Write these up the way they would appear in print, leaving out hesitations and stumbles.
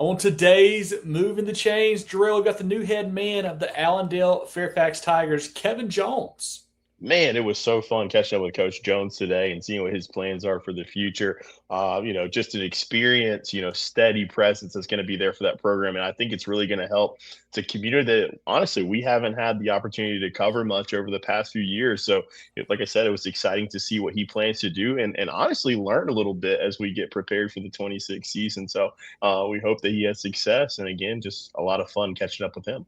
On today's Moving the Chains, Jerel, we got the new head man of the Allendale-Fairfax Tigers, Kevin Jones. Man, it was so fun catching up with Coach Jones today and seeing what his plans are for the future. Just an experience, steady presence that's going to be there for that program. And I think it's really going to help. It's a community that, honestly, we haven't had the opportunity to cover much over the past few years. So, like I said, it was exciting to see what he plans to do and honestly learn a little bit as we get prepared for the 26th season. So we hope that he has success. And again, just a lot of fun catching up with him.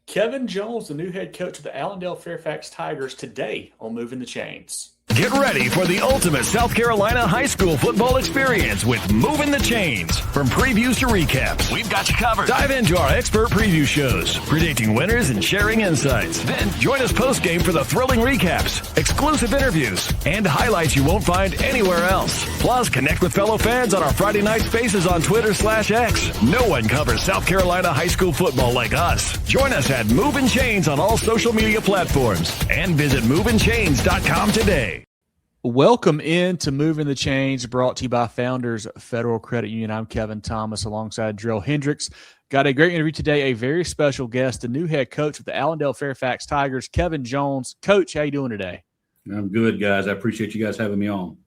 Kevin Jones, the new head coach of the Allendale-Fairfax Tigers, today on Moving the Chains. Get ready for the ultimate South Carolina high school football experience with Movin The Chains. From previews to recaps, we've got you covered. Dive into our expert preview shows, predicting winners and sharing insights. Then join us post-game for the thrilling recaps, exclusive interviews, and highlights you won't find anywhere else. Plus, connect with fellow fans on our Friday night spaces on Twitter/X. No one covers South Carolina high school football like us. Join us at Movin Chains on all social media platforms and visit movinchains.com today. Welcome into Moving the Chains, brought to you by Founders Federal Credit Union. I'm Kevin Thomas alongside Jerel Hendricks. Got a great interview today, a very special guest, the new head coach of the Allendale-Fairfax Tigers, Kevin Jones. Coach, how you doing today? I'm good, guys. I appreciate you guys having me on.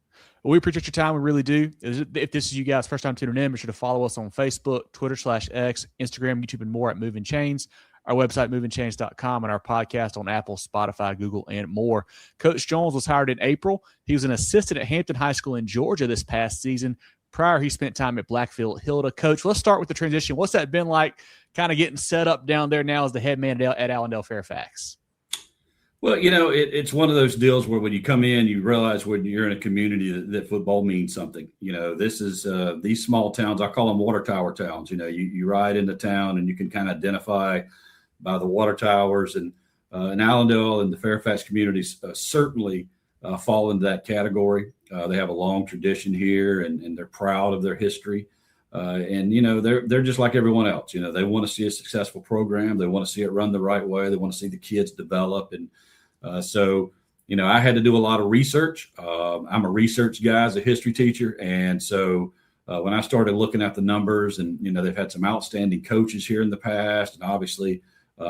Well, we appreciate your time. We really do. If this is you guys' first time tuning in, be sure to follow us on Facebook, Twitter/X, Instagram, YouTube, and more at Movin Chains. Our website, movinchains.com, and our podcast on Apple, Spotify, Google, and more. Coach Jones was hired in April. He was an assistant at Hampton High School in Georgia this past season. Prior, he spent time at Blackfield Hilda. Coach, let's start with the transition. What's that been like, kind of getting set up down there now as the head man at Allendale-Fairfax? Well, it's one of those deals where when you come in, you realize when you're in a community that football means something. This is these small towns, I call them water tower towns. You ride into town and you can kind of identify by the water towers, and Allendale and the Fairfax communities certainly fall into that category. They have a long tradition here, and they're proud of their history. They're just like everyone else. They want to see a successful program. They want to see it run the right way. They want to see the kids develop. And so I had to do a lot of research. I'm a research guy as a history teacher. And so when I started looking at the numbers, and, they've had some outstanding coaches here in the past, and obviously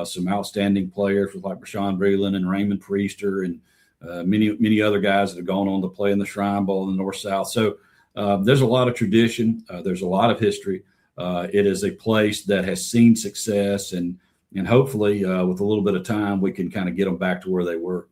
some outstanding players with like Rashawn Breland and Raymond Priester and many other guys that have gone on to play in the Shrine Bowl in the North-South. So there's a lot of tradition. There's a lot of history. It is a place that has seen success, and hopefully with a little bit of time, we can kind of get them back to where they were.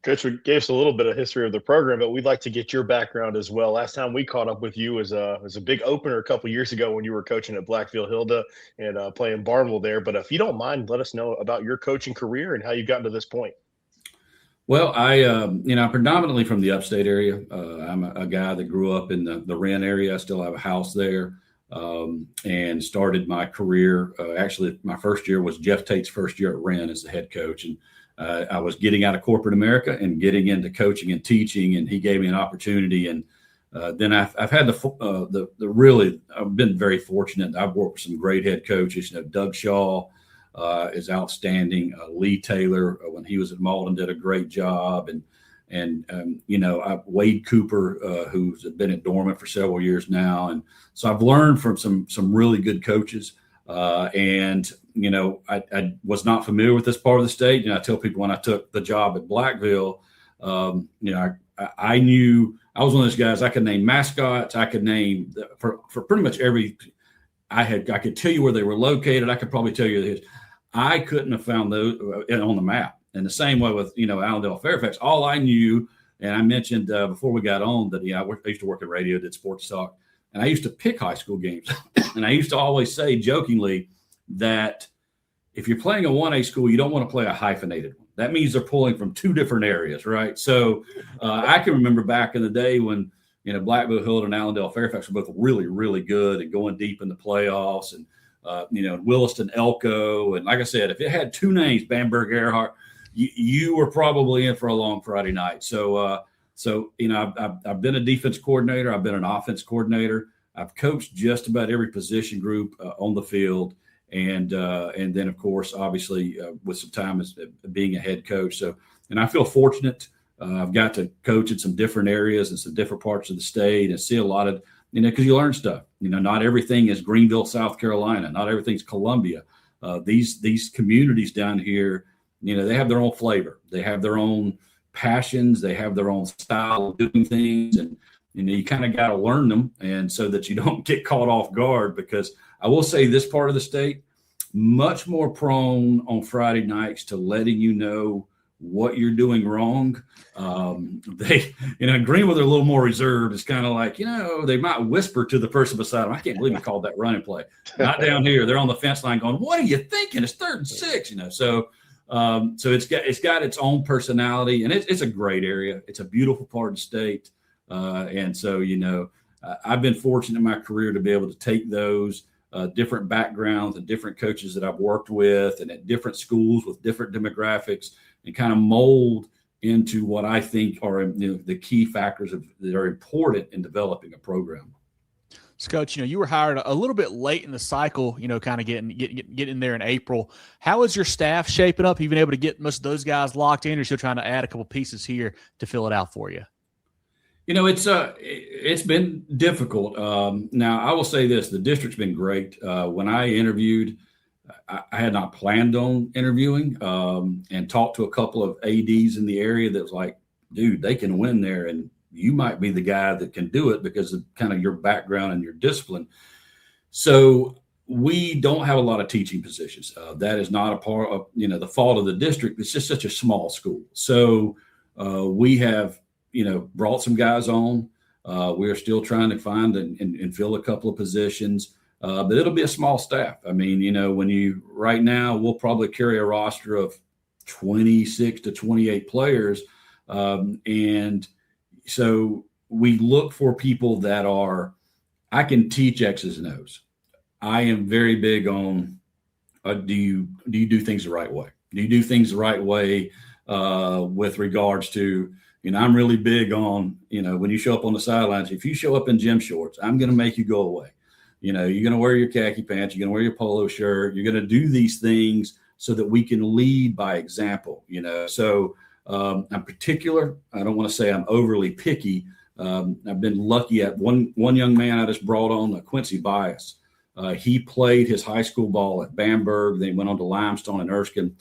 Coach, we gave us a little bit of history of the program, but we'd like to get your background as well. Last time we caught up with you was a big opener a couple years ago when you were coaching at Blackfield Hilda and playing Barnwell there. But if you don't mind, let us know about your coaching career and how you got to this point. Well, I'm predominantly from the upstate area. I'm a guy that grew up in the Wren area. I still have a house there, and started my career. Actually, my first year was Jeff Tate's first year at Wren as the head coach. And I was getting out of corporate America and getting into coaching and teaching, and he gave me an opportunity. And then I've had I've been very fortunate. I've worked with some great head coaches. Doug Shaw is outstanding. Lee Taylor, when he was at Malden, did a great job. And Wade Cooper, who's been at Dormant for several years now. And so I've learned from some really good coaches. I was not familiar with this part of the state. I tell people when I took the job at Blackville, I knew I was one of those guys. I could name mascots. I could name for pretty much every. I could tell you where they were located. I could probably tell you this. I couldn't have found those on the map. And the same way with Allendale-Fairfax. All I knew, and I mentioned before we got on that I used to work at radio, did sports talk, and I used to pick high school games. And I used to always say jokingly that if you're playing a 1A school, you don't want to play a hyphenated one. That means they're pulling from two different areas, right? So I can remember back in the day when Blackville Hilda and Allendale-Fairfax were both really, really good and going deep in the playoffs, and Williston Elko. And like I said, if it had two names, Bamberg, Earhart, you were probably in for a long Friday night. So I've been a defense coordinator. I've been an offense coordinator. I've coached just about every position group on the field. And then, of course, obviously, with some time as being a head coach. So, and I feel fortunate. I've got to coach in some different areas and some different parts of the state and see a lot of, because you learn stuff. Not everything is Greenville, South Carolina. Not everything's Columbia. These communities down here, they have their own flavor. They have their own passions. They have their own style of doing things. And, you kind of got to learn them, and so that you don't get caught off guard, because I will say this part of the state, much more prone on Friday nights to letting you know what you're doing wrong. In Greenville, they're a little more reserved. It's kind of like, they might whisper to the person beside them, I can't believe you called that running play. Not down here. They're on the fence line going, what are you thinking? It's 3rd and 6, So it's got its own personality, and it's a great area. It's a beautiful part of the state. And so, I've been fortunate in my career to be able to take those different backgrounds and different coaches that I've worked with and at different schools with different demographics and kind of mold into what I think are the key factors that are important in developing a program. So, Coach, you were hired a little bit late in the cycle, kind of getting in there in April. How is your staff shaping up? Have you been able to get most of those guys locked in, or are you still trying to add a couple pieces here to fill it out for you? It's been difficult. Now, I will say this: the district's been great. When I interviewed, I had not planned on interviewing, and talked to a couple of ADs in the area that was like, dude, they can win there, and you might be the guy that can do it because of kind of your background and your discipline. So we don't have a lot of teaching positions. That is not a part of, the fault of the district. It's just such a small school. So we have, brought some guys on. We're still trying to find and fill a couple of positions, but it'll be a small staff. I mean, right now we'll probably carry a roster of 26 to 28 players. And so we look for people that I can teach X's and O's. I am very big on, do you do things the right way? Do you do things the right way with regards to, I'm really big on, when you show up on the sidelines, if you show up in gym shorts, I'm going to make you go away. You're going to wear your khaki pants, you're going to wear your polo shirt, you're going to do these things so that we can lead by example, So I'm particular. I don't want to say I'm overly picky. I've been lucky at one young man I just brought on, Quincy Bias. He played his high school ball at Bamberg, then went on to Limestone and Erskine.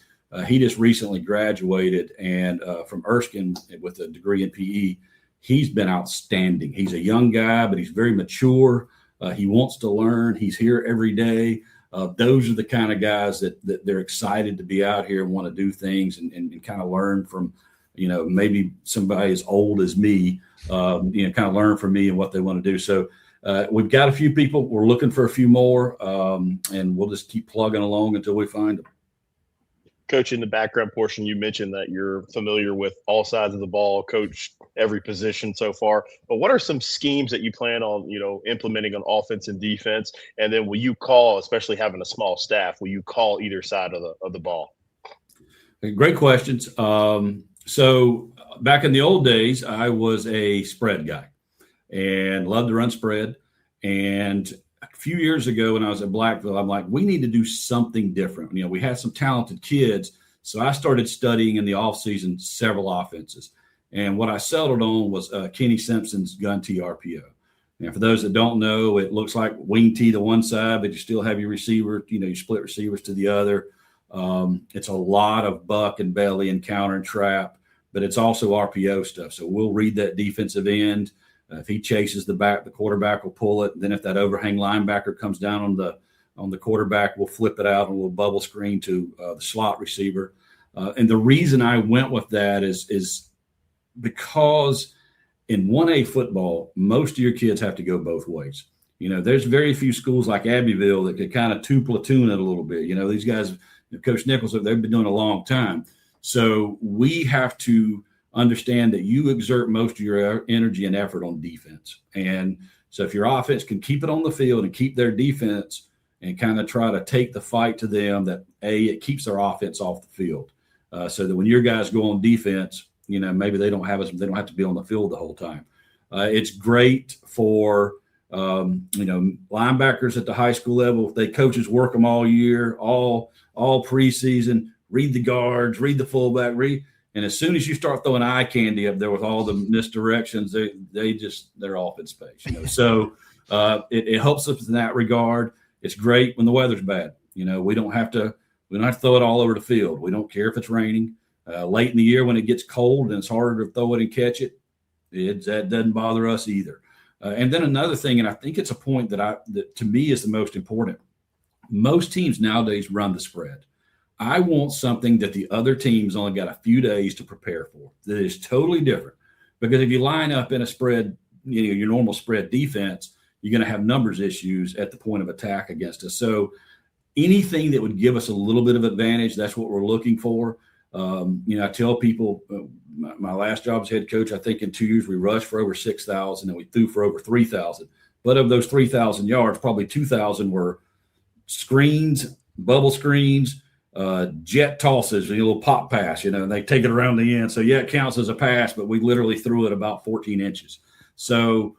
He just recently graduated and from Erskine with a degree in PE. He's been outstanding. He's a young guy, but he's very mature. He wants to learn. He's here every day. Those are the kind of guys that they're excited to be out here and want to do things and kind of learn from, maybe somebody as old as me, kind of learn from me and what they want to do. So we've got a few people. We're looking for a few more, and we'll just keep plugging along until we find them. Coach, in the background portion, you mentioned that you're familiar with all sides of the ball, coach every position so far. But what are some schemes that you plan on, implementing on offense and defense? And then will you call, especially having a small staff, will you call either side of the ball? Great questions. So back in the old days, I was a spread guy and loved to run spread. And a few years ago when I was at Blackville, I'm like, we need to do something different. We had some talented kids. So I started studying in the offseason several offenses. And what I settled on was Kenny Simpson's gun T RPO. And for those that don't know, it looks like wing T to one side, but you still have your receiver, you split receivers to the other. It's a lot of buck and belly and counter and trap, but it's also RPO stuff. So we'll read that defensive end. If he chases the quarterback will pull it. Then if that overhang linebacker comes down on the quarterback, we'll flip it out and we'll bubble screen to the slot receiver. And the reason I went with that is because in 1A football, most of your kids have to go both ways. There's very few schools like Abbeville that could kind of two-platoon it a little bit. These guys, Coach Nichols, they've been doing it a long time. So we have to understand that you exert most of your energy and effort on defense. And so if your offense can keep it on the field and keep their defense and kind of try to take the fight to them, that it keeps their offense off the field. So that when your guys go on defense, maybe they don't have to be on the field the whole time. It's great for, linebackers at the high school level. If coaches work them all year, all preseason, read the guards, read the fullback, and as soon as you start throwing eye candy up there with all the misdirections, they're off in space. So it helps us in that regard. It's great when the weather's bad. We don't have to throw it all over the field. We don't care if it's raining. Late in the year when it gets cold and it's harder to throw it and catch it, that doesn't bother us either. And then another thing, and I think it's a point that to me is the most important. Most teams nowadays run the spread. I want something that the other team's only got a few days to prepare for. That is totally different. Because if you line up in a spread, your normal spread defense, you're going to have numbers issues at the point of attack against us. So anything that would give us a little bit of advantage, that's what we're looking for. I tell people, my last job as head coach, I think in 2 years we rushed for over 6,000 and we threw for over 3,000. But of those 3,000 yards, probably 2,000 were screens, bubble screens, jet tosses, a little pop pass, and they take it around the end. So, yeah, it counts as a pass, but we literally threw it about 14 inches. So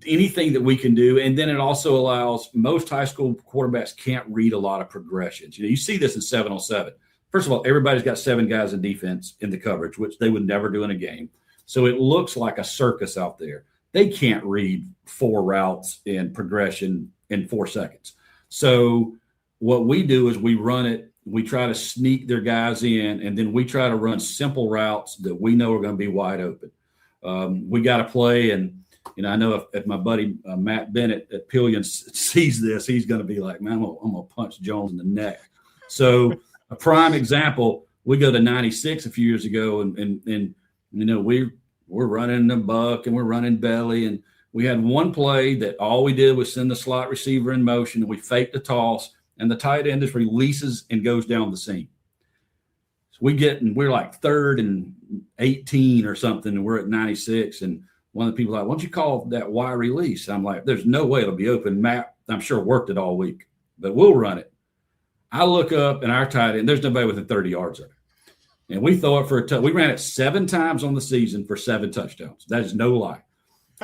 anything that we can do. And then it also allows most high school quarterbacks can't read a lot of progressions. You see this in 7-on-7. First of all, everybody's got 7 guys in defense in the coverage, which they would never do in a game. So it looks like a circus out there. They can't read 4 routes in progression in 4 seconds. So what we do is we run it. We try to sneak their guys in, and then we try to run simple routes that we know are going to be wide open. We got to play, and I know if my buddy Matt Bennett at Pillion sees this, he's going to be like, man, I'm going to punch Jones in the neck. So a prime example, we go to 96 a few years ago, and we're running the buck and we're running belly, and we had one play that all we did was send the slot receiver in motion, and we faked the toss, and the tight end just releases and goes down the seam. So we're like 3rd and 18 or something, and we're at 96, and one of the people are like, why don't you call that Y release? I'm like, there's no way it'll be open. Matt, I'm sure, worked it all week, but we'll run it. I look up, and our tight end, there's nobody within 30 yards of it. And we throw it for a we ran it 7 times on the season for 7 touchdowns. That is no lie.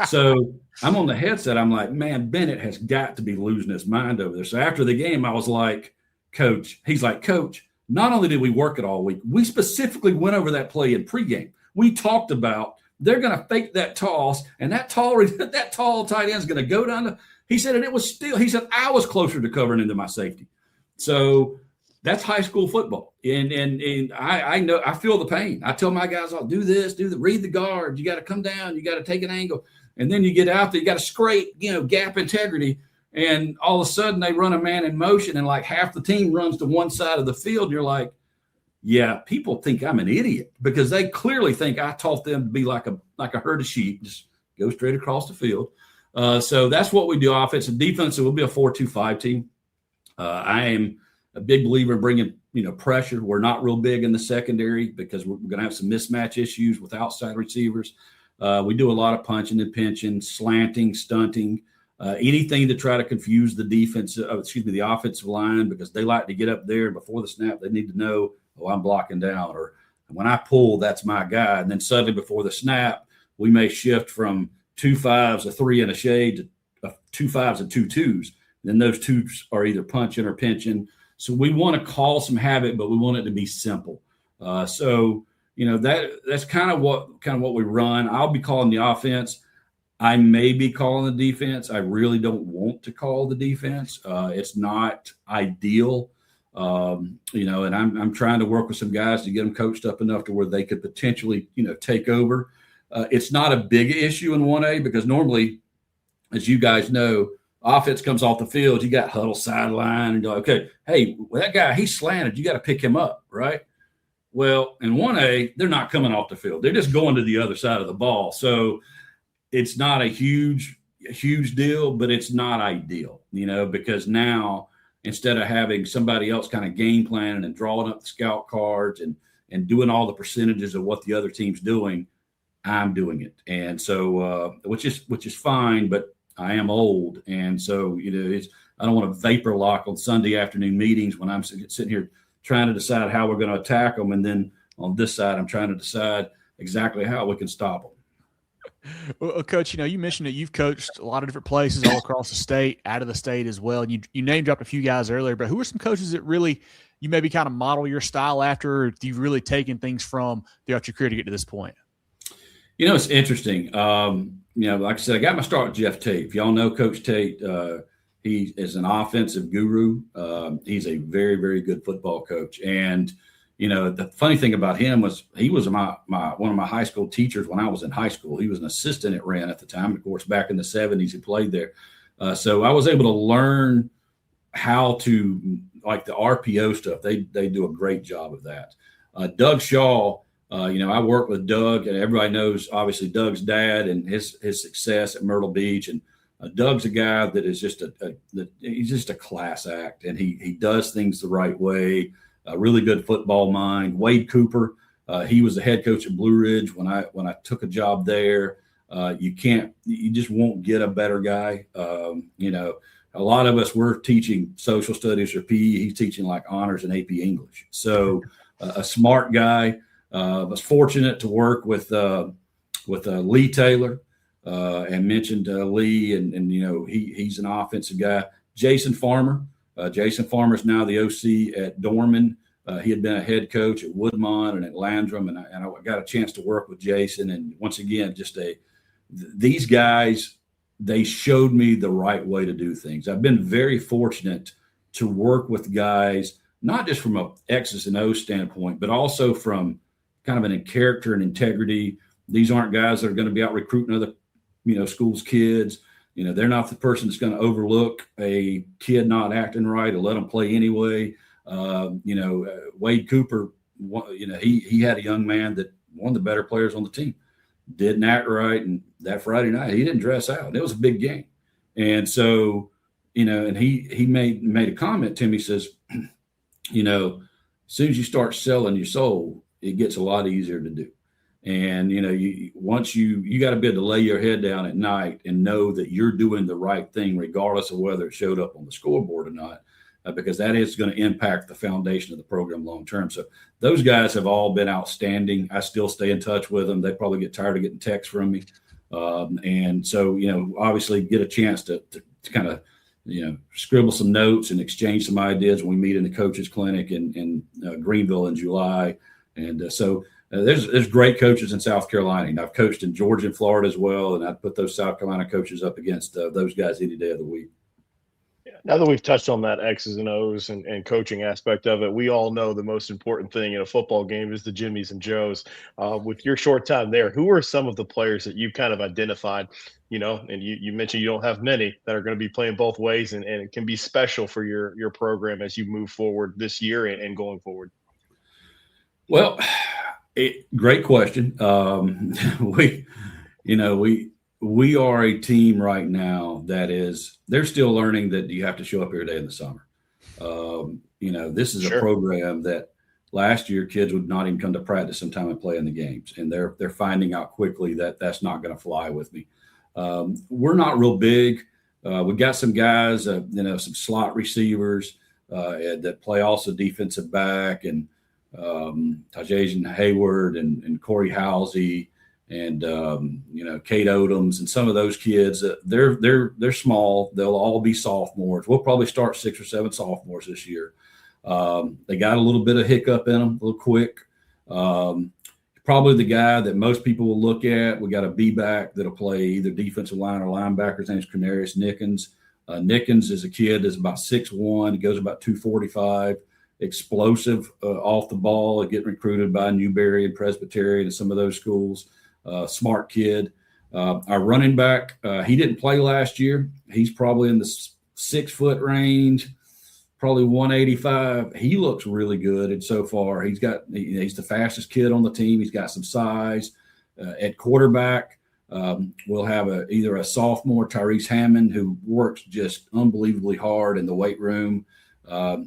So I'm on the headset. I'm like, man, Bennett has got to be losing his mind over there. So after the game, I was like, Coach, he's like, Coach, not only did we work it all week, we specifically went over that play in pregame. We talked about they're going to fake that toss, and that tall tight end is going to go down he said, and it was still, he said, I was closer to covering into my safety. So that's high school football. And I know, I feel the pain. I tell my guys, I'll do this, read the guard. You got to come down. You got to take an angle. And then you get out there, you got to scrape, gap integrity. And all of a sudden they run a man in motion, and like half the team runs to one side of the field. You're like, yeah, people think I'm an idiot because they clearly think I taught them to be like a herd of sheep, just go straight across the field. So that's what we do. Offensive, defensive, we'll be a 4-2-5 team. I am a big believer in bringing, pressure. We're not real big in the secondary because we're going to have some mismatch issues with outside receivers. We do a lot of punching and pinching, slanting, stunting, anything to try to confuse the the offensive line, because they like to get up there before the snap. They need to know, I'm blocking down, or when I pull, that's my guy. And then suddenly before the snap, we may shift from 2 5s, a 3 and a shade to 2 5s and 2 2s. Then those 2s are either punching or pinching. So we want to cause some havoc, but we want it to be simple. That's kind of what we run. I'll be calling the offense. I may be calling the defense. I really don't want to call the defense. It's not ideal, and I'm trying to work with some guys to get them coached up enough to where they could potentially, take over. It's not a big issue in 1A because normally, as you guys know, offense comes off the field, you got huddle sideline, and you're like, okay, hey, that guy, he's slanted. You got to pick him up, right? Well, in 1A, they're not coming off the field. They're just going to the other side of the ball. So it's not a huge deal, but it's not ideal, because now instead of having somebody else kind of game planning and drawing up the scout cards and doing all the percentages of what the other team's doing, I'm doing it. And so, which is fine, but I am old. And so, I don't want to vapor lock on Sunday afternoon meetings when I'm sitting here trying to decide how we're going to attack them. And then on this side, I'm trying to decide exactly how we can stop them. Well, Coach, you mentioned that you've coached a lot of different places all across the state, out of the state as well. And you name dropped a few guys earlier, but who are some coaches that really you maybe kind of model your style after, or do you really taken things from throughout your career to get to this point? It's interesting. like I said, I got my start with Jeff Tate. If y'all know Coach Tate, he is an offensive guru. He's a very, very good football coach. And, the funny thing about him was he was one of my high school teachers when I was in high school. He was an assistant at Wren at the time. Of course, back in the 70s, he played there. So I was able to learn how to, like the RPO stuff. They do a great job of that. Doug Shaw, I work with Doug, and everybody knows, obviously, Doug's dad and his success at Myrtle Beach. And Doug's a guy that is he's just a class act, and he does things the right way. A really good football mind. Wade Cooper, he was the head coach at Blue Ridge when I took a job there. You just won't get a better guy. A lot of us, we're teaching social studies or PE. He's teaching like honors and AP English. So a smart guy. Was fortunate to work with Lee Taylor, and mentioned Lee, and he's an offensive guy. Jason Farmer. Jason Farmer is now the OC at Dorman. He had been a head coach at Woodmont and at Landrum, and I got a chance to work with Jason. And once again, these guys, they showed me the right way to do things. I've been very fortunate to work with guys, not just from a X's and O's standpoint, but also from kind of in character and integrity. These aren't guys that are going to be out recruiting other, schools' kids. They're not the person that's going to overlook a kid not acting right or let them play anyway. Wade Cooper, he had a young man that one of the better players on the team didn't act right. And that Friday night, he didn't dress out. It was a big game. And so, and he made a comment to me, says, as soon as you start selling your soul, it gets a lot easier to do. And, once you got to be able to lay your head down at night and know that you're doing the right thing, regardless of whether it showed up on the scoreboard or not, because that is going to impact the foundation of the program long term. So those guys have all been outstanding. I still stay in touch with them. They probably get tired of getting texts from me. And so, obviously get a chance to kind of, scribble some notes and exchange some ideas when we meet in the coaches clinic in Greenville in July. And so there's great coaches in South Carolina. And I've coached in Georgia and Florida as well, and I'd put those South Carolina coaches up against those guys any day of the week. Now that we've touched on that X's and O's and coaching aspect of it, we all know the most important thing in a football game is the Jimmies and Joes. With your short time there, who are some of the players that you've kind of identified, and you mentioned you don't have many that are going to be playing both ways, and it can be special for your program as you move forward this year and going forward? Well, great question. We are a team right now they're still learning that you have to show up every day in the summer. This is Sure. a program that last year kids would not even come to practice sometime and play in the games. And they're finding out quickly that that's not going to fly with me. We're not real big. We got some guys, some slot receivers that play also defensive back, and Tajajan Hayward and Corey Halsey and Kate Odoms and some of those kids. They're small. They'll all be sophomores. We'll probably start 6 or 7 sophomores this year. They got a little bit of hiccup in them, a little quick. Probably the guy that most people will look at. We got a B-back that'll play either defensive line or linebacker. His name's Canarius Nickens. Nickens is a kid that's about 6'1". He goes about 245. Explosive off the ball, getting recruited by Newberry and Presbyterian and some of those schools. Smart kid. Our running back, he didn't play last year. He's probably in the 6 foot range, probably 185. He looks really good. And so far, he's the fastest kid on the team. He's got some size. At quarterback, we'll have either a sophomore, Tyrese Hammond, who works just unbelievably hard in the weight room.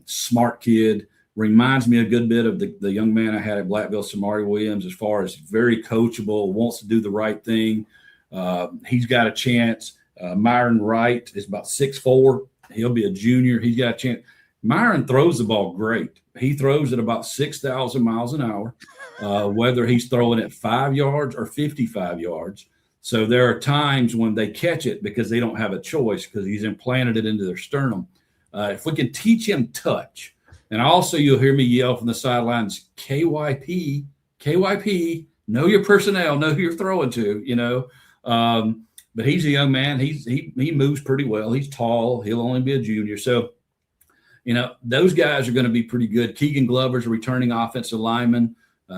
Smart kid. Reminds me a good bit of the young man I had at Blackville, Samari Williams, as far as very coachable, wants to do the right thing. He's got a chance. Myron Wright is about 6'4". He'll be a junior. He's got a chance. Myron throws the ball great. He throws at about 6,000 miles an hour, whether he's throwing it 5 yards or 55 yards. So there are times when they catch it because they don't have a choice because he's implanted it into their sternum. If we can teach him touch, and also you'll hear me yell from the sidelines, KYP, know your personnel, know who you're throwing to, but he's a young man. He moves pretty well. He's tall. He'll only be a junior. So, those guys are going to be pretty good. Keegan Glover's a returning offensive lineman.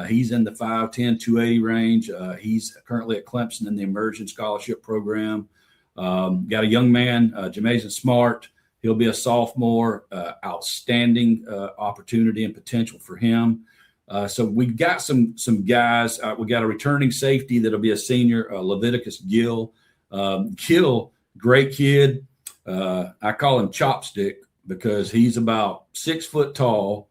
He's in the 5'10", 280 range. He's currently at Clemson in the Immersion Scholarship Program. Got a young man, Jamazon Smart. He'll be a sophomore. Outstanding opportunity and potential for him. So we've got some guys. We got a returning safety that'll be a senior, Leviticus Gill. Gill, great kid. I call him Chopstick because he's about 6 foot tall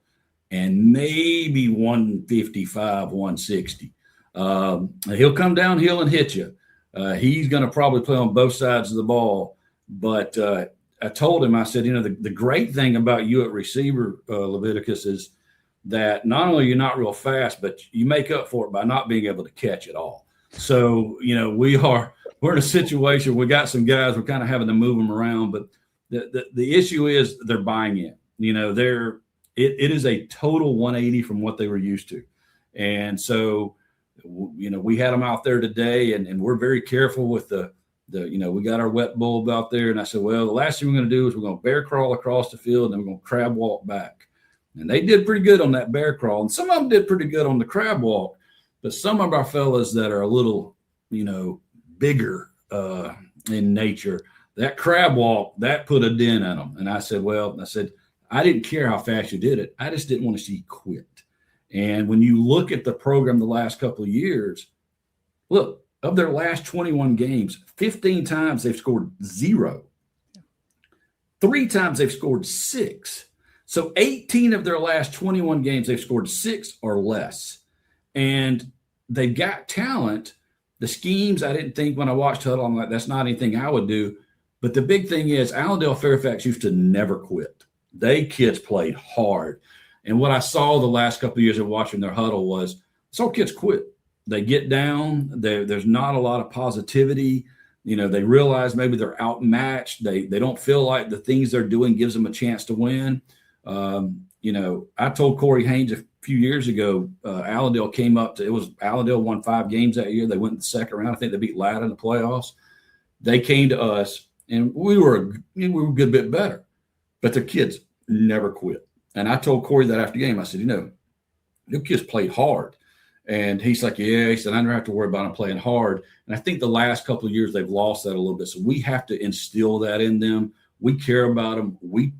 and maybe 155, 160. He'll come downhill and hit you. He's going to probably play on both sides of the ball. But I told him, I said, the great thing about you at receiver, Leviticus, is that not only you're not real fast, but you make up for it by not being able to catch at all. So, we're in a situation, we got some guys, we're kind of having to move them around, but the issue is they're buying in. It is a total 180 from what they were used to. And so, we had them out there today, and we're very careful with we got our wet bulb out there. And I said, well, the last thing we're going to do is we're going to bear crawl across the field, and then we're going to crab walk back. And they did pretty good on that bear crawl, and some of them did pretty good on the crab walk. But some of our fellas that are a little, bigger in nature, that crab walk, that put a dent in them. And I said, I didn't care how fast you did it. I just didn't want to see you quit. And when you look at the program the last couple of years, look, of their last 21 games, 15 times they've scored 0. 3 times they've scored 6. So 18 of their last 21 games, they've scored 6 or less. And they've got talent. The schemes, I didn't think when I watched Huddle, I'm like, that's not anything I would do. But the big thing is Allendale-Fairfax used to never quit. They kids played hard. And what I saw the last couple of years of watching their Huddle was some kids quit. They get down. There's not a lot of positivity. They realize maybe they're outmatched. They don't feel like the things they're doing gives them a chance to win. I told Corey Haynes a few years ago, Allendale Allendale won 5 games that year. They went in the second round. I think they beat Latta in the playoffs. They came to us, and we were a good bit better. But the kids never quit. And I told Corey that after the game. I said, your kids played hard. And he's like, yeah. He said, I never have to worry about them playing hard. And I think the last couple of years they've lost that a little bit. So we have to instill that in them. We care about them. We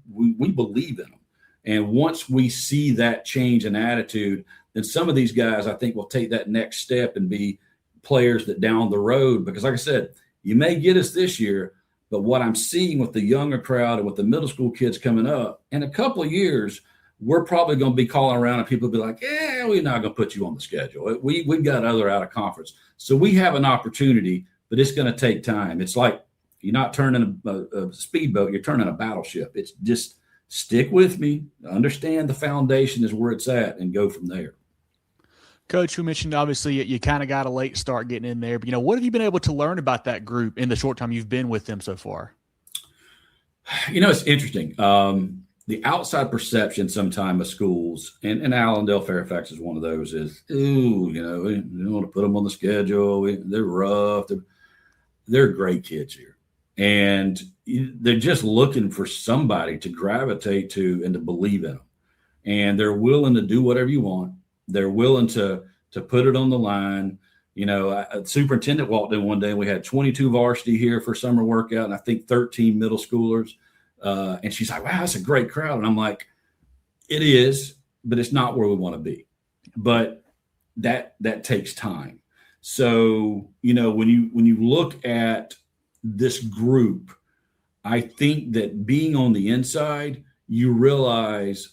believe in them. And once we see that change in attitude, then some of these guys, I think, will take that next step and be players that down the road. Because like I said, you may get us this year, but what I'm seeing with the younger crowd and with the middle school kids coming up, in a couple of years, we're probably going to be calling around and people will be like, yeah, we're not going to put you on the schedule. We've got other out of conference. So we have an opportunity, but it's going to take time. It's like you're not turning a speedboat, you're turning a battleship. It's just stick with me, understand the foundation is where it's at, and go from there. Coach, we mentioned obviously you kind of got a late start getting in there, but what have you been able to learn about that group in the short time you've been with them so far? It's interesting. The outside perception sometimes of schools, and Allendale-Fairfax is one of those, is, we don't want to put them on the schedule. They're rough. They're great kids here. And they're just looking for somebody to gravitate to and to believe in them. And they're willing to do whatever you want. They're willing to put it on the line. A superintendent walked in one day and we had 22 varsity here for summer workout, and I think 13 middle schoolers. And she's like, wow, that's a great crowd. And I'm like, it is, but it's not where we want to be. But that takes time. So, when you look at this group, I think that being on the inside, you realize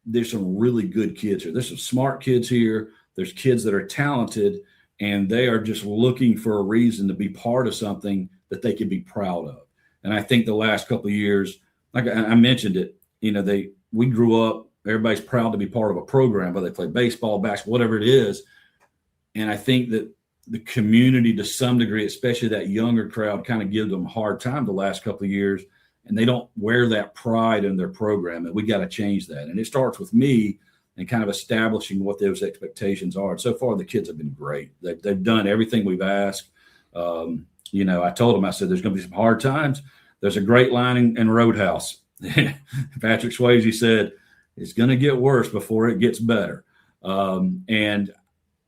there's some really good kids here. There's some smart kids here. There's kids that are talented, and they are just looking for a reason to be part of something that they can be proud of. And I think the last couple of years, like I mentioned it, we grew up, everybody's proud to be part of a program, whether they play baseball, basketball, whatever it is. And I think that the community, to some degree, especially that younger crowd, kind of gives them a hard time the last couple of years, and they don't wear that pride in their program. And we got to change that. And it starts with me and kind of establishing what those expectations are. And so far, the kids have been great. They've done everything we've asked. I told him, I said, there's going to be some hard times. There's a great line in Roadhouse. Patrick Swayze said, it's going to get worse before it gets better. And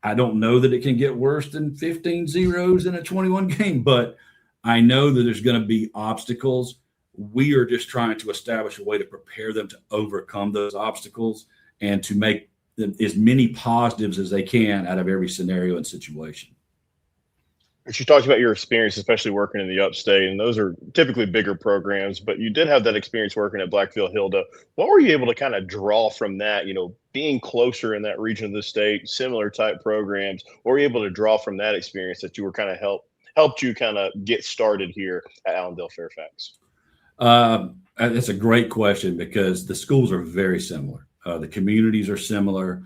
I don't know that it can get worse than 15 zeros in a 21 game, but I know that there's going to be obstacles. We are just trying to establish a way to prepare them to overcome those obstacles and to make as many positives as they can out of every scenario and situation. You talked about your experience, especially working in the upstate, and those are typically bigger programs, but you did have that experience working at Blackville Hilda. What were you able to kind of draw from that, being closer in that region of the state, similar type programs? What were you able to draw from that experience that you were kind of helped you kind of get started here at Allendale-Fairfax? That's a great question because the schools are very similar. The communities are similar.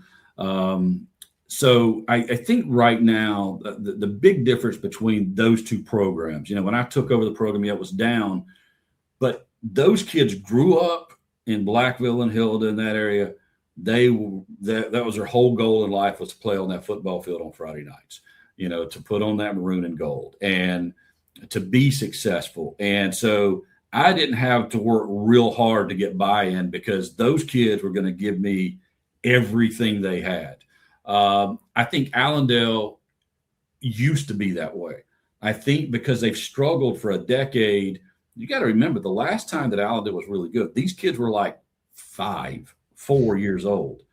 So I think right now, the big difference between those two programs, when I took over the program, it was down, but those kids grew up in Blackville and Hilda in that area. That was their whole goal in life, was to play on that football field on Friday nights, to put on that maroon and gold and to be successful. And so I didn't have to work real hard to get buy-in because those kids were going to give me everything they had. I think Allendale used to be that way. I think because they've struggled for a decade, you got to remember the last time that Allendale was really good, these kids were like 4 years old.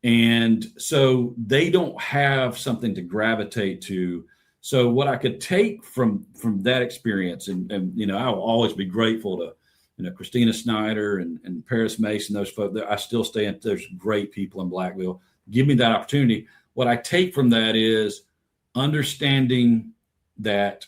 And so they don't have something to gravitate to. So what I could take from that experience, and I will always be grateful to, Christina Snyder and Paris Mason, those folks, I still stay in, there's great people in Blackville. Give me that opportunity. What I take from that is understanding that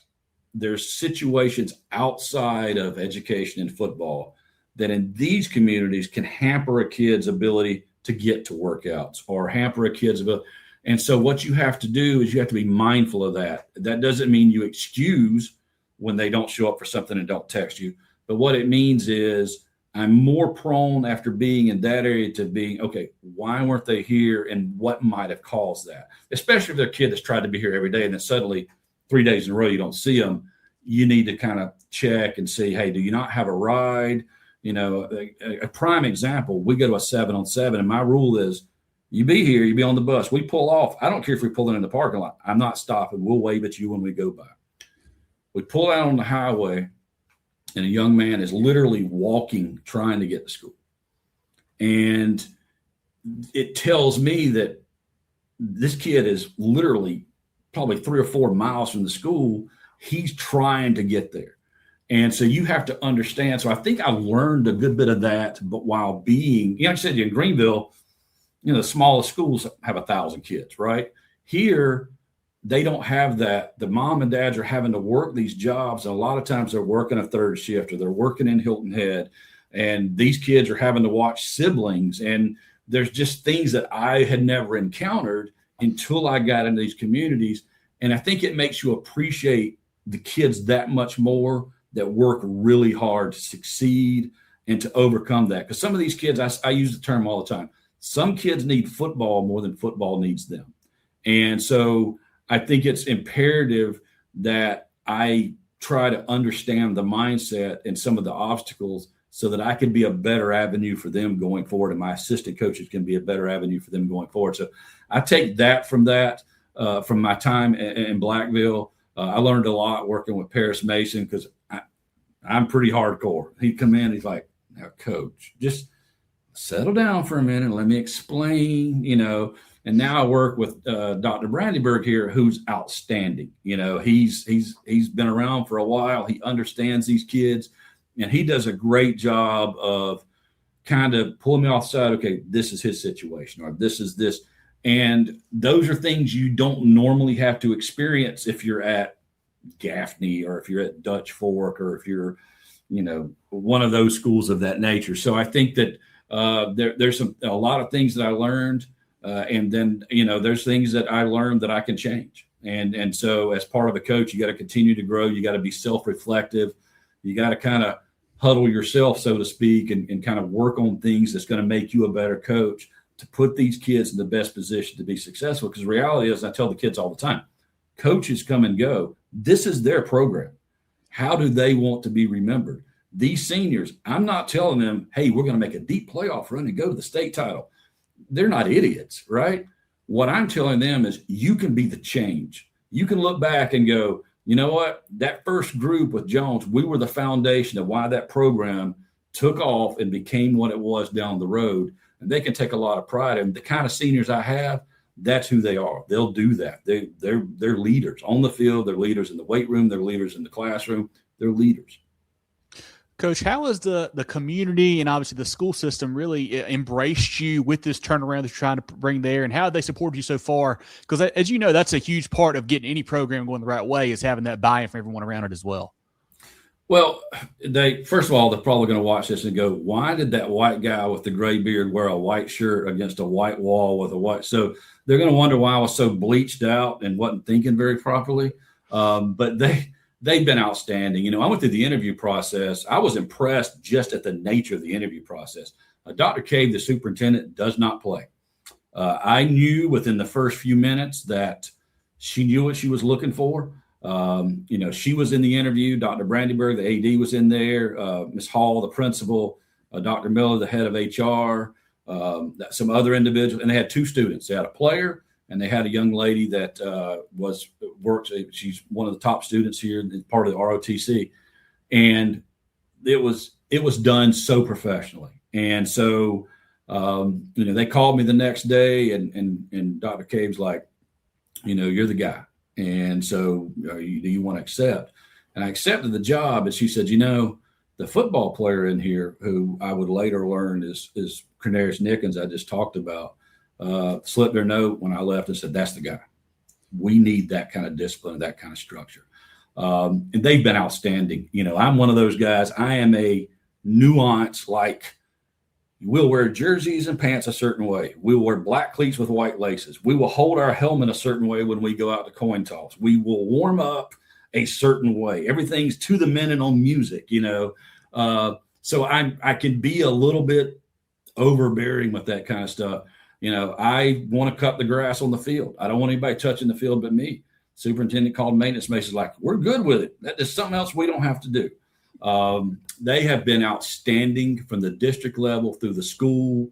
there's situations outside of education and football that in these communities can hamper a kid's ability to get to workouts or hamper a kid's ability. And so what you have to do is you have to be mindful of that. That doesn't mean you excuse when they don't show up for something and don't text you. But what it means is I'm more prone after being in that area to being, okay, why weren't they here and what might have caused that? Especially if they're a kid that's tried to be here every day and then suddenly 3 days in a row you don't see them. You need to kind of check and see, hey, do you not have a ride? A prime example, we go to a 7-on-7 and my rule is you be here, you be on the bus. We pull off. I don't care if we pull in the parking lot. I'm not stopping. We'll wave at you when we go by. We pull out on the highway. And a young man is literally walking, trying to get to school. And it tells me that this kid is literally probably 3 or 4 miles from the school. He's trying to get there. And so you have to understand. So I think I learned a good bit of that, but while being, like I said, in Greenville, the smallest schools have 1,000 kids, right? Here, they don't have that. The mom and dads are having to work these jobs. And a lot of times they're working a third shift or they're working in Hilton Head. And these kids are having to watch siblings. And there's just things that I had never encountered until I got into these communities. And I think it makes you appreciate the kids that much more that work really hard to succeed and to overcome that. Because some of these kids, I use the term all the time. Some kids need football more than football needs them. And so I think it's imperative that I try to understand the mindset and some of the obstacles so that I can be a better avenue for them going forward. And my assistant coaches can be a better avenue for them going forward. So I take that from my time in Blackville. I learned a lot working with Paris Mason because I'm pretty hardcore. He'd come in, he's like, now, coach, just settle down for a minute and let me explain, And now I work with Dr. Brandyberg here, who's outstanding. He's been around for a while. He understands these kids, and he does a great job of kind of pulling me off the side. Okay, this is his situation, or this is this. And those are things you don't normally have to experience if you're at Gaffney or if you're at Dutch Fork or if you're, one of those schools of that nature. So I think that there's a lot of things that I learned. And then, there's things that I learned that I can change. And so as part of a coach, you got to continue to grow. You got to be self-reflective. You got to kind of huddle yourself, so to speak, and kind of work on things that's going to make you a better coach to put these kids in the best position to be successful. Because the reality is, I tell the kids all the time, coaches come and go. This is their program. How do they want to be remembered? These seniors, I'm not telling them, hey, we're going to make a deep playoff run and go to the state title. They're not idiots, right? What I'm telling them is you can be the change. You can look back and go, you know what? That first group with Jones, we were the foundation of why that program took off and became what it was down the road. And they can take a lot of pride in the kind of seniors I have. That's who they are. They'll do that. They're leaders on the field. They're leaders in the weight room. They're leaders in the classroom. They're leaders. Coach, how has the community and obviously the school system really embraced you with this turnaround that you're trying to bring there, and how have they supported you so far? Because as you know, that's a huge part of getting any program going the right way, is having that buy-in from everyone around it as well. Well, first of all, they're probably going to watch this and go, why did that white guy with the gray beard wear a white shirt against a white wall with a white? So they're going to wonder why I was so bleached out and wasn't thinking very properly. But they've been outstanding. I went through the interview process. I was impressed just at the nature of the interview process. Dr. Cave, the superintendent, does not play. I knew within the first few minutes that she knew what she was looking for. She was in the interview. Dr. Brandyberg, the AD, was in there. Ms. Hall, the principal, Dr. Miller, the head of HR, some other individuals, and they had two students. They had a player, and they had a young lady that works. She's one of the top students here, part of the ROTC, and it was done so professionally. And so, they called me the next day, and Dr. Cave's like, you're the guy. And so, do you want to accept? And I accepted the job. And she said, the football player in here, who I would later learn is Cornelius Nickens, I just talked about, slipped their note when I left and said, that's the guy. We need that kind of discipline, that kind of structure. And they've been outstanding. I'm one of those guys. I am a nuance, like, we'll wear jerseys and pants a certain way. We'll wear black cleats with white laces. We will hold our helmet a certain way when we go out to coin toss. We will warm up a certain way. Everything's to the minute on music, So I can be a little bit overbearing with that kind of stuff. I want to cut the grass on the field. I don't want anybody touching the field but me. Superintendent called maintenance masons like, we're good with it. That is something else we don't have to do. They have been outstanding from the district level through the school,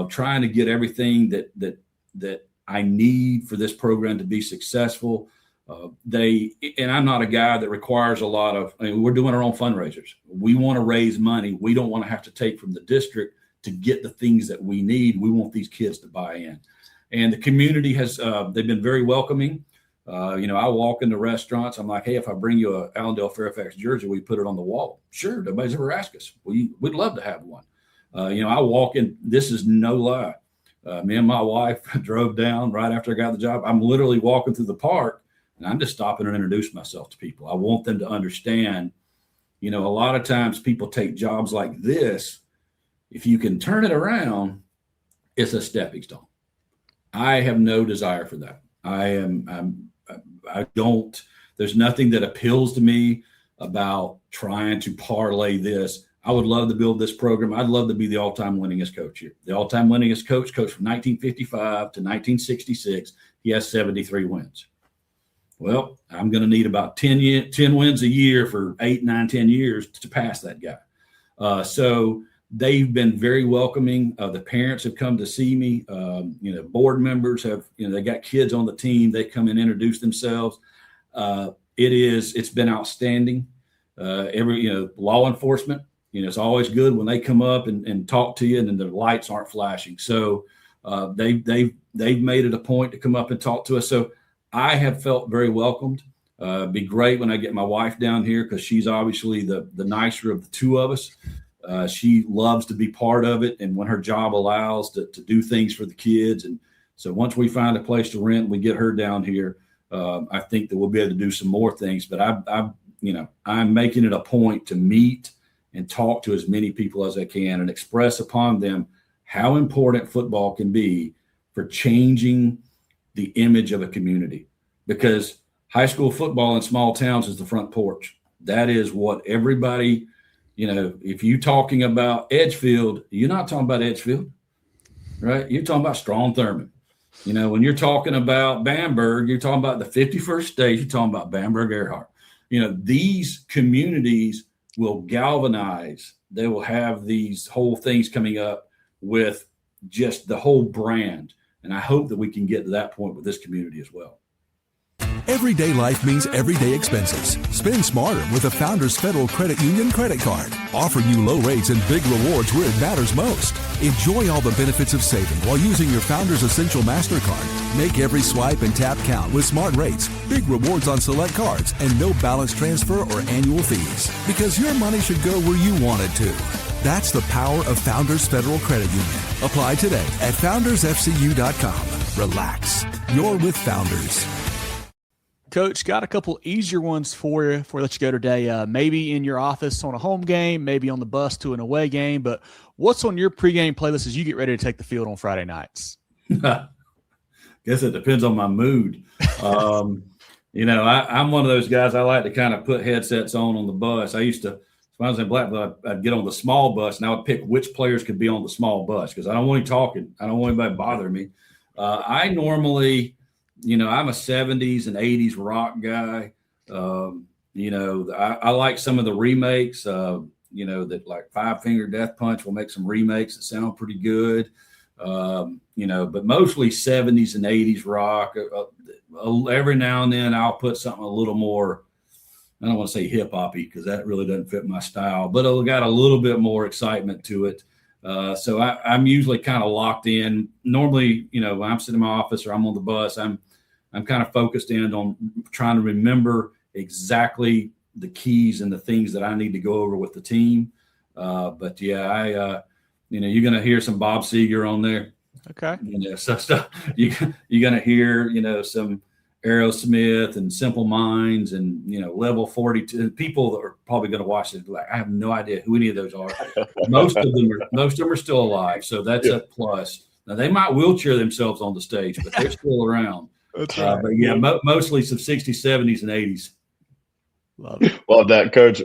trying to get everything that I need for this program to be successful. And I'm not a guy that requires a lot of, we're doing our own fundraisers. We want to raise money. We don't want to have to take from the district to get the things that we need. We want these kids to buy in. And the community they've been very welcoming. I walk into restaurants. I'm like, hey, if I bring you a Allendale-Fairfax jersey, we put it on the wall. Sure. Nobody's ever asked us. We'd love to have one. I walk in. This is no lie. Me and my wife drove down right after I got the job. I'm literally walking through the park, and I'm just stopping and introducing myself to people. I want them to understand, a lot of times people take jobs like this. If you can turn it around, it's a stepping stone. I have no desire for that. There's nothing that appeals to me about trying to parlay this. I would love to build this program. I'd love to be the all-time winningest coach here. The all-time winningest coach from 1955 to 1966. He has 73 wins. Well, I'm going to need about 10 wins a year for 8, 9, 10 years to pass that guy. So they've been very welcoming. The parents have come to see me. Board members have, they got kids on the team. They come and introduce themselves. It's been outstanding. Law enforcement, it's always good when they come up and talk to you and then the lights aren't flashing. So they've made it a point to come up and talk to us. So I have felt very welcomed. Be great when I get my wife down here, because she's obviously the nicer of the two of us. She loves to be part of it, and when her job allows to do things for the kids. And so once we find a place to rent, we get her down here. I think that we'll be able to do some more things. But I'm making it a point to meet and talk to as many people as I can and express upon them how important football can be for changing the image of a community. Because high school football in small towns is the front porch. That is what everybody. If you're talking about Edgefield, you're not talking about Edgefield, right? You're talking about Strong Thurman. When you're talking about Bamberg, you're talking about the 51st state, you're talking about Bamberg Earhart. these communities will galvanize. They will have these whole things coming up with just the whole brand. And I hope that we can get to that point with this community as well. Everyday life means everyday expenses. Spend smarter with the Founders Federal Credit Union credit card, offering you low rates and big rewards where it matters most. Enjoy all the benefits of saving while using your Founders Essential MasterCard. Make every swipe and tap count with smart rates, big rewards on select cards, and no balance transfer or annual fees. Because your money should go where you want it to. That's the power of Founders Federal Credit Union. Apply today at foundersfcu.com. Relax. You're with Founders. Coach, got a couple easier ones for you before I let you go today. Maybe in your office on a home game, maybe on the bus to an away game. But what's on your pregame playlist as you get ready to take the field on Friday nights? Guess it depends on my mood. I'm one of those guys. I like to kind of put headsets on the bus. I used to, when I was in Blackville, I'd get on the small bus, and I would pick which players could be on the small bus because I don't want any talking. I don't want anybody bothering me. I normally – I'm a 70s and 80s rock guy. I like some of the remakes, that like Five Finger Death Punch will make some remakes that sound pretty good. But mostly 70s and 80s rock. Every now and then I'll put something a little more, I don't want to say hip hoppy because that really doesn't fit my style, but it'll got a little bit more excitement to it. So I'm usually kind of locked in. Normally, when I'm sitting in my office or I'm on the bus, I'm kind of focused in on trying to remember exactly the keys and the things that I need to go over with the team. You're going to hear some Bob Seger on there. Okay. Some stuff. You're going to hear, some Aerosmith and Simple Minds and, Level 42. People that are probably going to watch this like, I have no idea who any of those are. Most of them are still alive. So that's a plus. Now they might wheelchair themselves on the stage, but they're still around. That's right. Mostly some 60s, 70s, and 80s. Love that, Coach.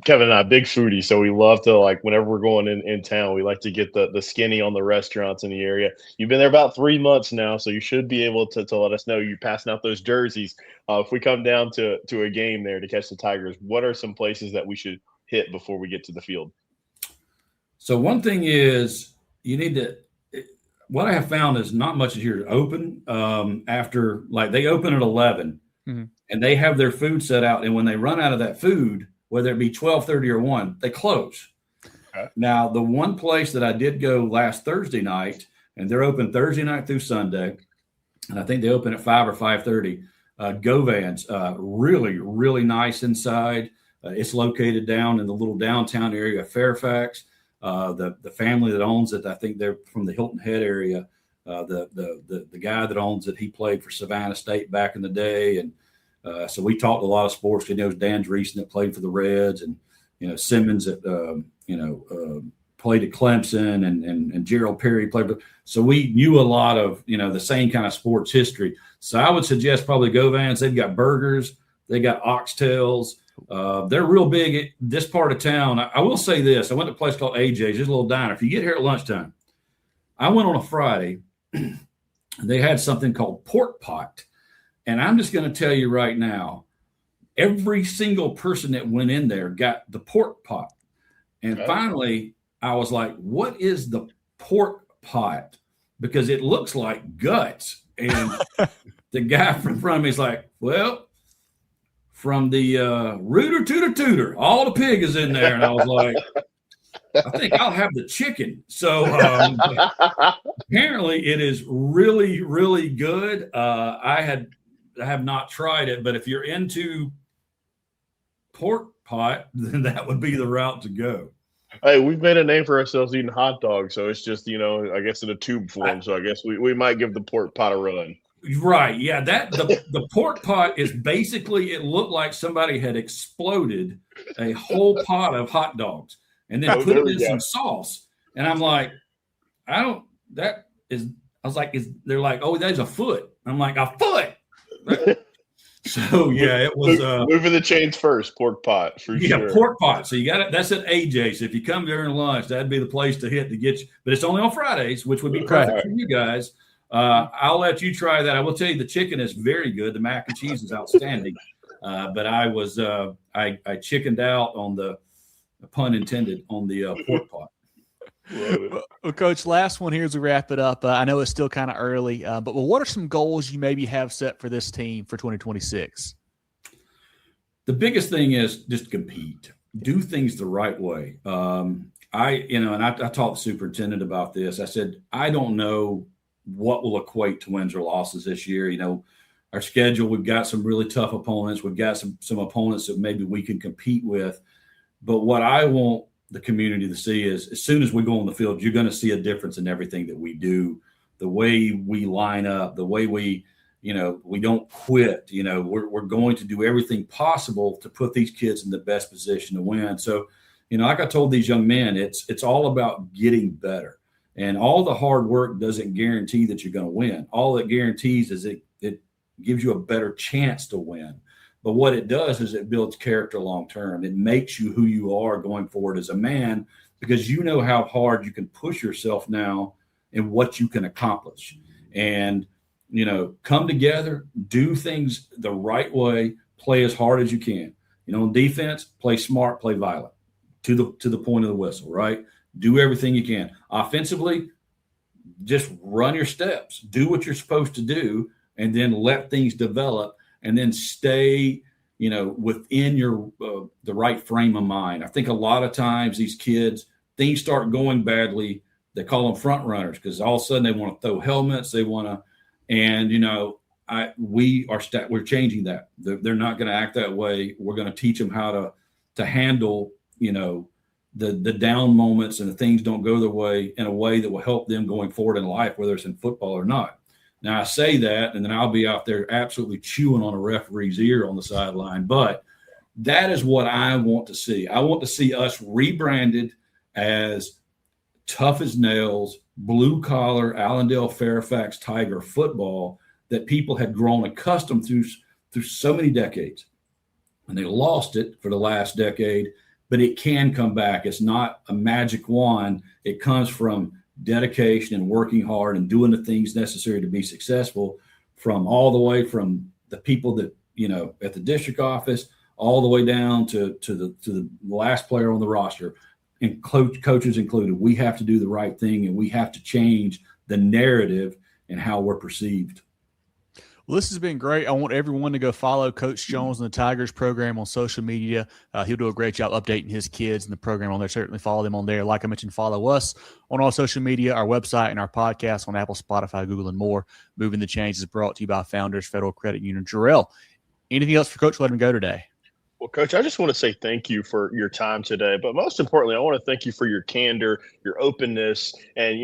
Kevin and I, big foodie, so we love to, whenever we're going in town, we like to get the skinny on the restaurants in the area. You've been there about 3 months now, so you should be able to let us know you're passing out those jerseys. If we come down to a game there to catch the Tigers, what are some places that we should hit before we get to the field? So one thing is you need to – what I have found is not much is here to open after – they open at 11. Mm-hmm. And they have their food set out. And when they run out of that food, whether it be 12:30 or 1, they close. Okay. Now, the one place that I did go last Thursday night, and they're open Thursday night through Sunday, and I think they open at 5 or 5:30, Govan's, really, really nice inside. It's located down in the little downtown area of Fairfax. The family that owns it, I think they're from the Hilton Head area. The guy that owns it, he played for Savannah State back in the day. And so we talked a lot of sports. You know, Dan Dreesen that played for the Reds, and, Simmons that, played at Clemson, and Jerel Perry played. So we knew a lot of, the same kind of sports history. So I would suggest probably Govan's. They've got burgers. They got oxtails. They're real big at this part of town. I will say this. I went to a place called AJ's. It's a little diner. If you get here at lunchtime, I went on a Friday. They had something called pork pot. And I'm just going to tell you right now, every single person that went in there got the pork pot. And finally, I was like, what is the pork pot? Because it looks like guts. And the guy from front of me is like, well, from the rooter to the tutor, all the pig is in there. And I was like, I think I'll have the chicken. So apparently it is really, really good. I have not tried it, but if you're into pork pot, then that would be the route to go. Hey, we've made a name for ourselves eating hot dogs, so it's just, I guess in a tube form. So I guess we might give the pork pot a run. Right. Yeah. The pork pot is basically, it looked like somebody had exploded a whole pot of hot dogs and then put it in some sauce. And I'm like, they're like, oh, there's a foot. I'm like, a foot. So yeah, it was Movin The Chains first, pork pot for sure. Yeah, pork pot. So you got it. That's at AJ's. If you come during lunch, that'd be the place to hit to get you. But it's only on Fridays, which would be perfect for you guys. I'll let you try that. I will tell you the chicken is very good. The mac and cheese is outstanding. But I was I chickened out on the pun intended on the pork pot. Well, Coach, last one here as we wrap it up. I know it's still kind of early, but what are some goals you maybe have set for this team for 2026? The biggest thing is just compete, do things the right way. I talked to the superintendent about this. I said, I don't know what will equate to wins or losses this year. Our schedule, we've got some really tough opponents. We've got some opponents that maybe we can compete with. But what I want the community to see is as soon as we go on the field, you're going to see a difference in everything that we do, the way we line up, the way we don't quit. We're going to do everything possible to put these kids in the best position to win. So, like I told these young men, it's all about getting better. And all the hard work doesn't guarantee that you're going to win. All it guarantees is it gives you a better chance to win. But what it does is it builds character long term. It makes you who you are going forward as a man, because you know how hard you can push yourself now and what you can accomplish. And come together, do things the right way, play as hard as you can. On defense, play smart, play violent to the point of the whistle, right? Do everything you can. Offensively, just run your steps, do what you're supposed to do, and then let things develop, and then stay, within your the right frame of mind. I think a lot of times these kids, things start going badly. They call them front runners because all of a sudden they want to throw helmets. They want to, and we're changing that. They're not going to act that way. We're going to teach them how to handle, the down moments and the things don't go their way in a way that will help them going forward in life, whether it's in football or not. Now I say that, and then I'll be out there absolutely chewing on a referee's ear on the sideline, but that is what I want to see. I want to see us rebranded as tough as nails, blue collar, Allendale-Fairfax Tiger football that people had grown accustomed through so many decades. And they lost it for the last decade, but it can come back. It's not a magic wand. It comes from dedication and working hard and doing the things necessary to be successful, from all the way from the people that, at the district office, all the way down to the last player on the roster, and coaches included. We have to do the right thing, and we have to change the narrative and how we're perceived. Well, this has been great. I want everyone to go follow Coach Jones and the Tigers program on social media. He'll do a great job updating his kids and the program on there. Certainly follow them on there. Like I mentioned, follow us on all social media, our website, and our podcast on Apple, Spotify, Google, and more. Moving the Chains is brought to you by Founders Federal Credit Union. Jerel, anything else for Coach? Let him go today. Well, Coach, I just want to say thank you for your time today. But most importantly, I want to thank you for your candor, your openness, and,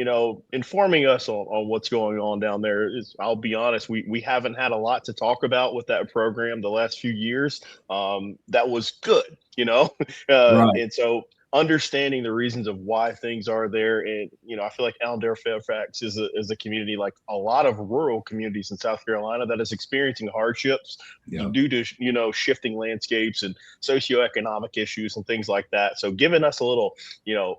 informing us on what's going on down there. I'll be honest, we haven't had a lot to talk about with that program the last few years. That was good, Right. And so understanding the reasons of why things are there. And, I feel like Allendale-Fairfax is a community like a lot of rural communities in South Carolina that is experiencing hardships due to, shifting landscapes and socioeconomic issues and things like that. So giving us a little,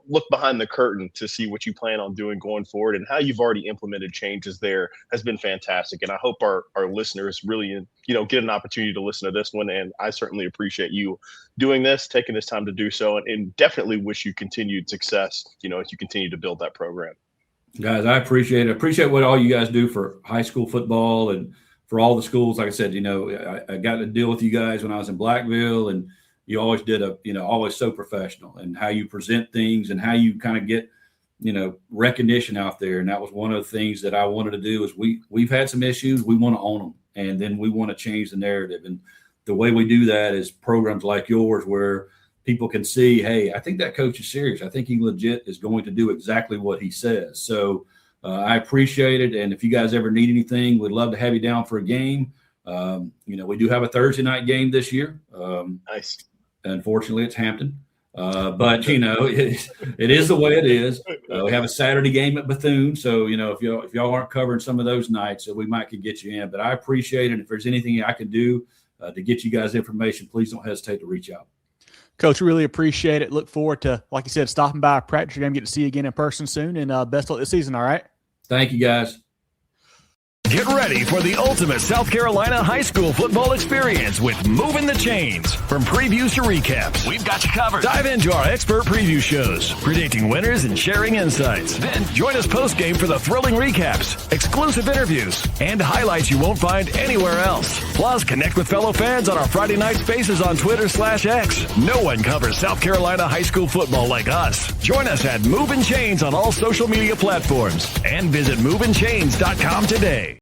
look behind the curtain to see what you plan on doing going forward and how you've already implemented changes there has been fantastic. And I hope our listeners really, get an opportunity to listen to this one. And I certainly appreciate you doing this, taking this time to do so, and definitely wish you continued success, as you continue to build that program. Guys, I appreciate it. I appreciate what all you guys do for high school football and for all the schools. Like I said, I got to deal with you guys when I was in Blackville, and you always did always so professional, and how you present things and how you kind of get, recognition out there. And that was one of the things that I wanted to do. Is we've had some issues. We want to own them, and then we want to change the narrative. And the way we do that is programs like yours, where people can see, hey, I think that coach is serious. I think he legit is going to do exactly what he says. So I appreciate it. And if you guys ever need anything, we'd love to have you down for a game. We do have a Thursday night game this year. Nice. Unfortunately, it's Hampton. But, it is the way it is. We have a Saturday game at Bethune. So, if y'all aren't covering some of those nights, we might could get you in. But I appreciate it. If there's anything I can do to get you guys information, please don't hesitate to reach out. Coach, really appreciate it. Look forward to, like you said, stopping by a practice game, get to see you again in person soon, and best of luck this season, all right? Thank you, guys. Get ready for the ultimate South Carolina high school football experience with Movin The Chains. From previews to recaps, we've got you covered. Dive into our expert preview shows, predicting winners and sharing insights. Then join us post-game for the thrilling recaps, exclusive interviews, and highlights you won't find anywhere else. Plus, connect with fellow fans on our Friday night spaces on Twitter/X. No one covers South Carolina high school football like us. Join us at Movin Chains on all social media platforms and visit movinchains.com today.